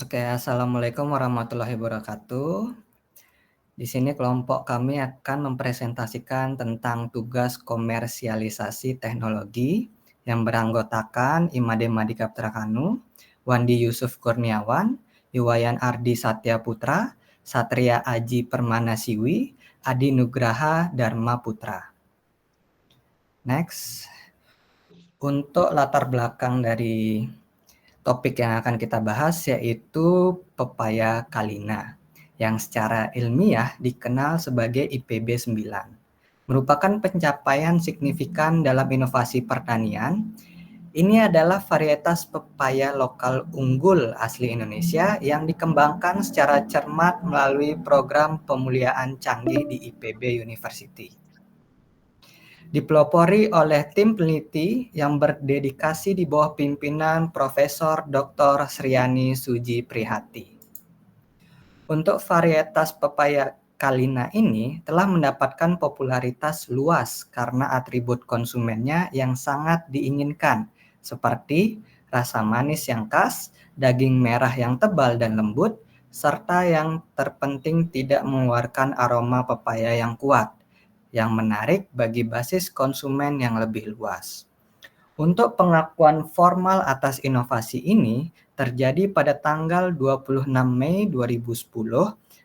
Oke, assalamualaikum warahmatullahi wabarakatuh. Di sini kelompok kami akan mempresentasikan tentang tugas komersialisasi teknologi yang beranggotakan Imade Madika Putrakanu, Wandi Yusuf Kurniawan, Iwayan Ardi Satya Putra, Satria Aji Permanasiwi, Adi Nugraha Dharma Putra. Next, untuk latar belakang dari topik yang akan kita bahas yaitu pepaya kalina, yang secara ilmiah dikenal sebagai IPB 9. Merupakan pencapaian signifikan dalam inovasi pertanian. Ini adalah varietas pepaya lokal unggul asli Indonesia yang dikembangkan secara cermat melalui program pemuliaan canggih di IPB University. Dipelopori oleh tim peneliti yang berdedikasi di bawah pimpinan Profesor Dr. Sriani Suji Prihati. Untuk varietas pepaya kalina ini telah mendapatkan popularitas luas karena atribut konsumennya yang sangat diinginkan, seperti rasa manis yang khas, daging merah yang tebal dan lembut, serta yang terpenting tidak mengeluarkan aroma pepaya yang kuat, yang menarik bagi basis konsumen yang lebih luas. Untuk pengakuan formal atas inovasi ini terjadi pada tanggal 26 Mei 2010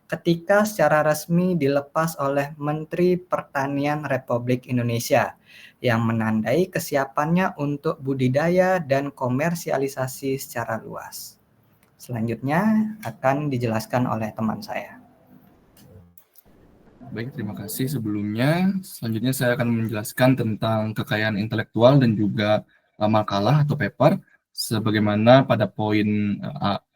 ketika secara resmi dilepas oleh Menteri Pertanian Republik Indonesia yang menandai kesiapannya untuk budidaya dan komersialisasi secara luas. Selanjutnya akan dijelaskan oleh teman saya. Baik, terima kasih sebelumnya. Selanjutnya saya akan menjelaskan tentang kekayaan intelektual dan juga makalah atau paper, sebagaimana pada poin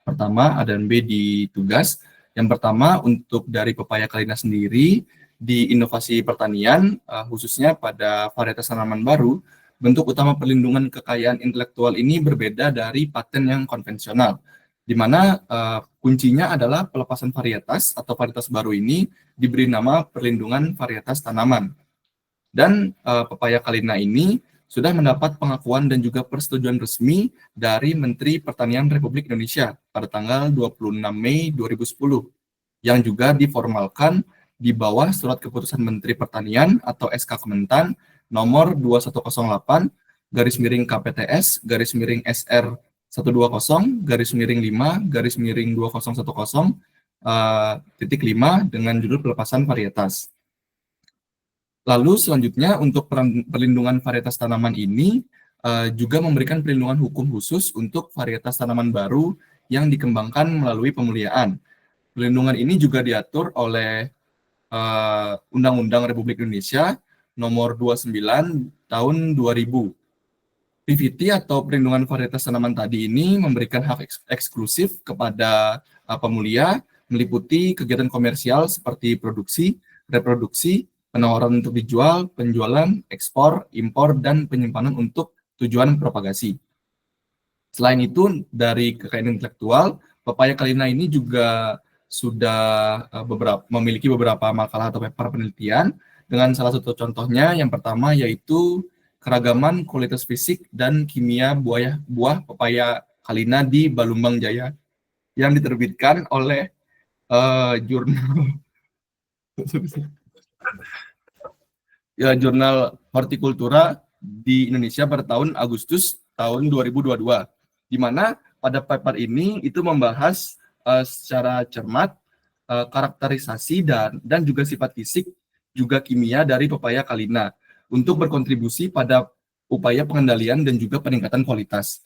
pertama A dan B di tugas. Yang pertama, untuk dari pepaya kalina sendiri, di inovasi pertanian, khususnya pada varietas tanaman baru, bentuk utama perlindungan kekayaan intelektual ini berbeda dari paten yang konvensional, di mana kuncinya adalah pelepasan varietas atau varietas baru ini diberi nama perlindungan varietas tanaman. Dan pepaya kalina ini sudah mendapat pengakuan dan juga persetujuan resmi dari Menteri Pertanian Republik Indonesia pada tanggal 26 Mei 2010, yang juga diformalkan di bawah Surat Keputusan Menteri Pertanian atau SK Kementan nomor 2108 garis miring KPTS garis miring SR 120 garis miring 5 garis miring 2010 titik 5 dengan judul pelepasan varietas. Lalu selanjutnya untuk perlindungan varietas tanaman ini juga memberikan perlindungan hukum khusus untuk varietas tanaman baru yang dikembangkan melalui pemuliaan. Perlindungan ini juga diatur oleh Undang-Undang Republik Indonesia nomor 29 tahun 2000. PVT atau perlindungan varietas tanaman tadi ini memberikan hak eksklusif kepada pemulia, meliputi kegiatan komersial seperti produksi, reproduksi, penawaran untuk dijual, penjualan, ekspor, impor, dan penyimpanan untuk tujuan propagasi. Selain itu, dari kekayaan intelektual, pepaya kalina ini juga sudah memiliki beberapa makalah atau paper penelitian, dengan salah satu contohnya yang pertama yaitu keragaman kualitas fisik dan kimia buah pepaya kalina di Balumbang Jaya yang diterbitkan oleh jurnal Hortikultura di Indonesia pada tahun Agustus tahun 2022, di mana pada paper ini itu membahas secara cermat karakterisasi dan juga sifat fisik juga kimia dari pepaya kalina untuk berkontribusi pada upaya pengendalian dan juga peningkatan kualitas.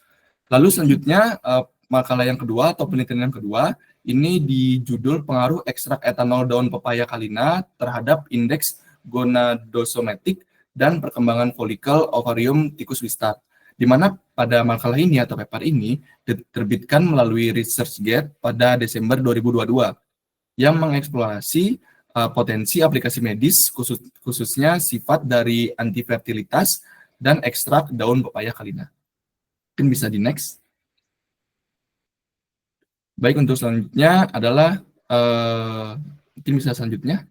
Lalu selanjutnya makalah yang kedua atau penelitian yang kedua ini di judul pengaruh ekstrak etanol daun pepaya kalina terhadap indeks gonadosometik dan perkembangan folikel ovarium tikus wistat, di mana pada makalah ini atau paper ini diterbitkan melalui ResearchGate pada Desember 2022 yang mengeksplorasi potensi aplikasi medis khususnya sifat dari antifertilitas dan ekstrak daun pepaya kalina. Mungkin bisa di next. Baik, untuk selanjutnya adalah mungkin bisa selanjutnya.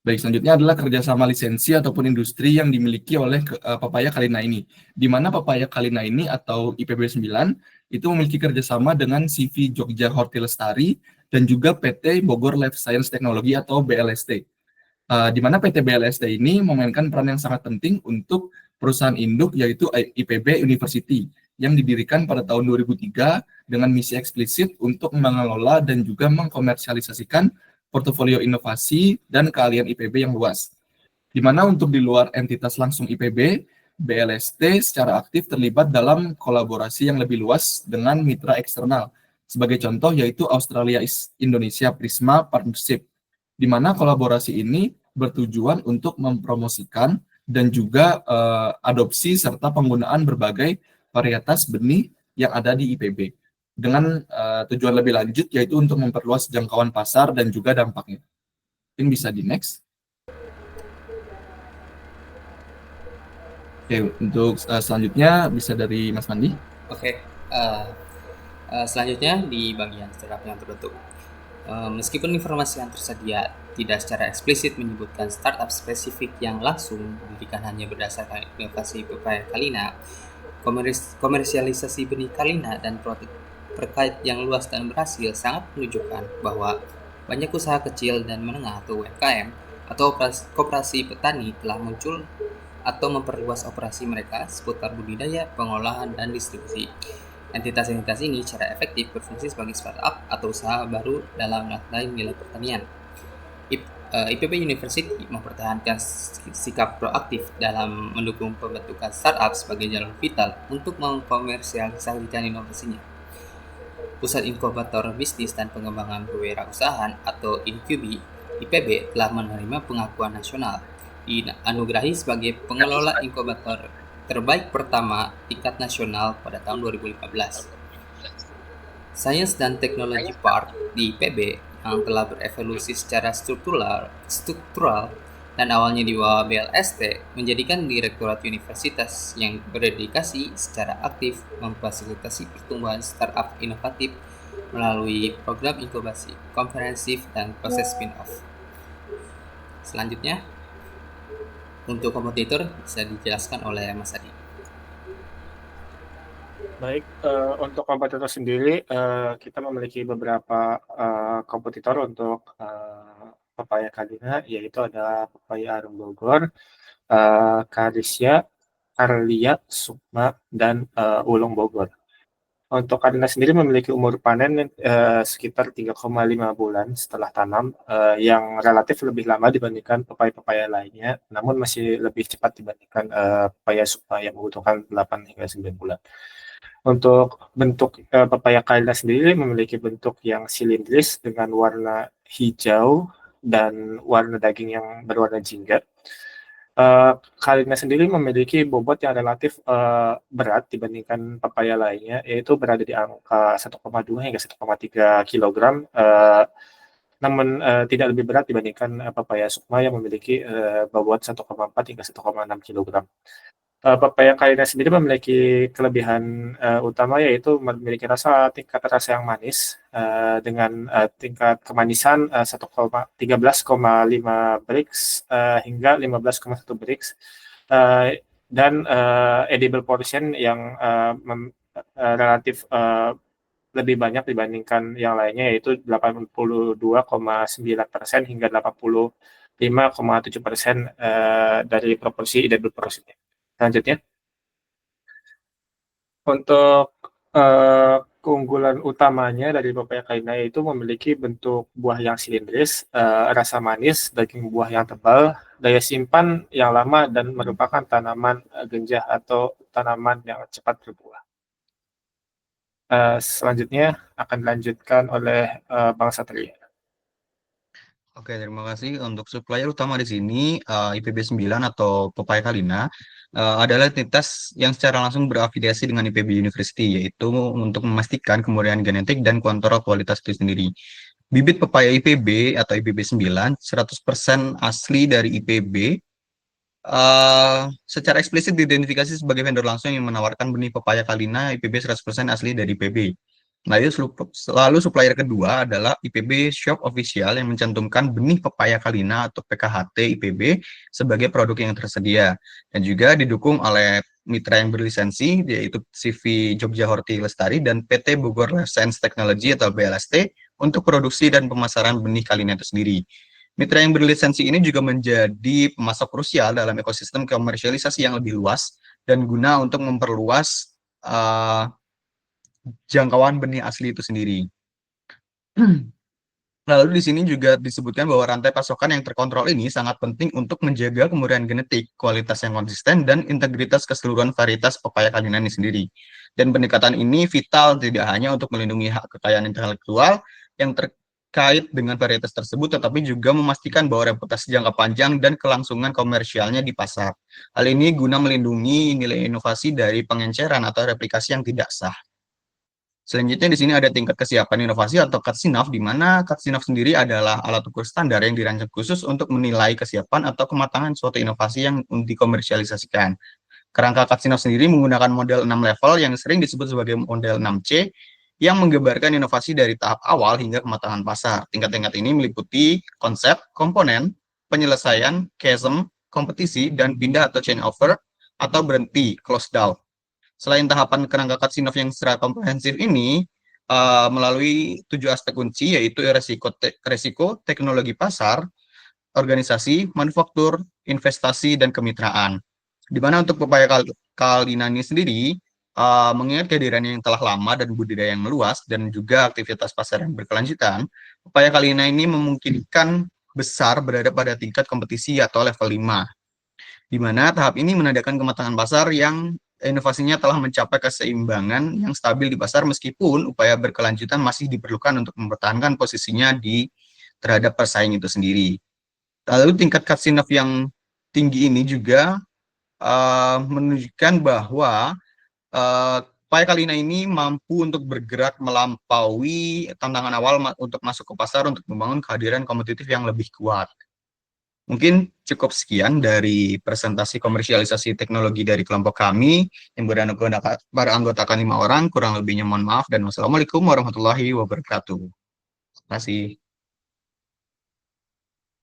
Baik, selanjutnya adalah kerjasama lisensi ataupun industri yang dimiliki oleh Pepaya Kalina ini. Di mana Pepaya Kalina ini atau IPB 9 itu memiliki kerjasama dengan CV Jogja Hortilestari dan juga PT Bogor Life Science Technology atau BLST. Di mana PT BLST ini memainkan peran yang sangat penting untuk perusahaan induk yaitu IPB University yang didirikan pada tahun 2003 dengan misi eksplisit untuk mengelola dan juga mengkomersialisasikan portofolio inovasi dan keahlian IPB yang luas. Di mana untuk di luar entitas langsung IPB, BLST secara aktif terlibat dalam kolaborasi yang lebih luas dengan mitra eksternal. Sebagai contoh yaitu Australia Indonesia Prisma Partnership, di mana kolaborasi ini bertujuan untuk mempromosikan dan juga adopsi serta penggunaan berbagai varietas benih yang ada di IPB dengan tujuan lebih lanjut yaitu untuk memperluas jangkauan pasar dan juga dampaknya. Mungkin bisa di next. Oke, untuk selanjutnya bisa dari Mas Mandi. Oke, selanjutnya di bagian startup yang terbentuk. Meskipun informasi yang tersedia tidak secara eksplisit menyebutkan startup spesifik yang langsung didirikan hanya berdasarkan inovasi Pepaya Kalina, komersialisasi benih Kalina dan produk terkait yang luas dan berhasil sangat menunjukkan bahwa banyak usaha kecil dan menengah atau UMKM atau koperasi petani telah muncul atau memperluas operasi mereka seputar budidaya, pengolahan, dan distribusi. Entitas-entitas ini secara efektif berfungsi sebagai startup atau usaha baru dalam rantai nilai pertanian. IPB University mempertahankan sikap proaktif dalam mendukung pembentukan startup sebagai jalur vital untuk mengkomersialisasikan inovasinya. Pusat Inkubator Bisnis dan Pengembangan Kewirausahaan atau INKUBI, IPB telah menerima pengakuan nasional, dianugerahi sebagai pengelola inkubator terbaik pertama tingkat nasional pada tahun 2015. Science dan Technology Park di IPB yang telah berevolusi secara struktural dan awalnya di bawah BLST menjadikan Direktorat Universitas yang berdedikasi secara aktif memfasilitasi pertumbuhan startup inovatif melalui program inkubasi komprehensif dan proses spin-off. Selanjutnya, untuk kompetitor bisa dijelaskan oleh Mas Adi. Baik, untuk kompetitor sendiri kita memiliki beberapa kompetitor untuk Pepaya Kalina, yaitu ada Pepaya Arum Bogor, Karisya, Karlia, Sukma, dan Ulung Bogor. Untuk Kalina sendiri memiliki umur panen sekitar 3,5 bulan setelah tanam, yang relatif lebih lama dibandingkan pepaya-pepaya lainnya, namun masih lebih cepat dibandingkan pepaya Sukma yang membutuhkan 8 hingga 9 bulan. Untuk bentuk pepaya Kalina sendiri memiliki bentuk yang silindris dengan warna hijau dan warna daging yang berwarna jingga. Kalina sendiri memiliki bobot yang relatif berat dibandingkan pepaya lainnya, yaitu berada di angka 1,2 hingga 1,3 kg, namun tidak lebih berat dibandingkan pepaya Sukma yang memiliki bobot 1,4 hingga 1,6 kg. Pepaya Kalina sendiri memiliki kelebihan utama, yaitu memiliki tingkat rasa yang manis dengan tingkat kemanisan 13,5 Brix hingga 15,1 Brix dan edible portion yang relatif lebih banyak dibandingkan yang lainnya, yaitu 82,9% hingga 85,7% dari proporsi edible portion-nya. Selanjutnya, untuk keunggulan utamanya dari pepaya Kalina itu memiliki bentuk buah yang silindris, rasa manis, daging buah yang tebal, daya simpan yang lama, dan merupakan tanaman genjah atau tanaman yang cepat berbuah. Selanjutnya akan dilanjutkan oleh Bang Satria. Oke, terima kasih. Untuk supplier utama di sini, IPB 9 atau Pepaya Kalina, adalah entitas yang secara langsung berafiliasi dengan IPB University, yaitu untuk memastikan kemurnian genetik dan kontrol kualitas itu sendiri. Bibit pepaya IPB atau IPB 9, 100% asli dari IPB, secara eksplisit diidentifikasi sebagai vendor langsung yang menawarkan benih pepaya Kalina IPB 100% asli dari IPB. Lalu supplier kedua adalah IPB Shop Official yang mencantumkan benih pepaya Kalina atau PKHT IPB sebagai produk yang tersedia, dan juga didukung oleh mitra yang berlisensi yaitu CV Jogja Horti Lestari dan PT Bogor Life Science Technology atau BLST untuk produksi dan pemasaran benih Kalina itu sendiri. Mitra yang berlisensi ini juga menjadi pemasok krusial dalam ekosistem komersialisasi yang lebih luas dan guna untuk memperluas jangkauan benih asli itu sendiri. Lalu di sini juga disebutkan bahwa rantai pasokan yang terkontrol ini sangat penting untuk menjaga kemurnian genetik, kualitas yang konsisten, dan integritas keseluruhan varietas pepaya Kalina ini sendiri. Dan pendekatan ini vital tidak hanya untuk melindungi hak kekayaan intelektual yang terkait dengan varietas tersebut, tetapi juga memastikan bahwa reputasi jangka panjang dan kelangsungan komersialnya di pasar. Hal ini guna melindungi nilai inovasi dari pengenceran atau replikasi yang tidak sah. Selanjutnya di sini ada tingkat kesiapan inovasi atau CAT-SINAF, di mana CAT-SINAF sendiri adalah alat ukur standar yang dirancang khusus untuk menilai kesiapan atau kematangan suatu inovasi yang dikomersialisasikan. Kerangka CAT-SINAF sendiri menggunakan model 6 level yang sering disebut sebagai model 6C yang menggambarkan inovasi dari tahap awal hingga kematangan pasar. Tingkat-tingkat ini meliputi konsep, komponen, penyelesaian, chasm, kompetisi, dan pindah atau change over atau berhenti, close down. Selain tahapan kerangka CAT-SINAF yang secara komprehensif ini, melalui 7 aspek kunci, yaitu resiko, teknologi pasar, organisasi, manufaktur, investasi, dan kemitraan. Di mana untuk pepaya Kalina ini sendiri, mengingat kehadirannya yang telah lama dan budidaya yang meluas, dan juga aktivitas pasar yang berkelanjutan, pepaya Kalina ini memungkinkan besar berada pada tingkat kompetisi atau level 5. Di mana tahap ini menandakan kematangan pasar yang inovasinya telah mencapai keseimbangan yang stabil di pasar, meskipun upaya berkelanjutan masih diperlukan untuk mempertahankan posisinya terhadap persaing itu sendiri. Lalu tingkat CAT-SINAF yang tinggi ini juga menunjukkan bahwa pepaya Kalina ini mampu untuk bergerak melampaui tantangan awal untuk masuk ke pasar untuk membangun kehadiran kompetitif yang lebih kuat. Mungkin cukup sekian dari presentasi komersialisasi teknologi dari kelompok kami yang beranggotakan 5 orang, kurang lebihnya mohon maaf, dan wassalamualaikum warahmatullahi wabarakatuh. Terima kasih.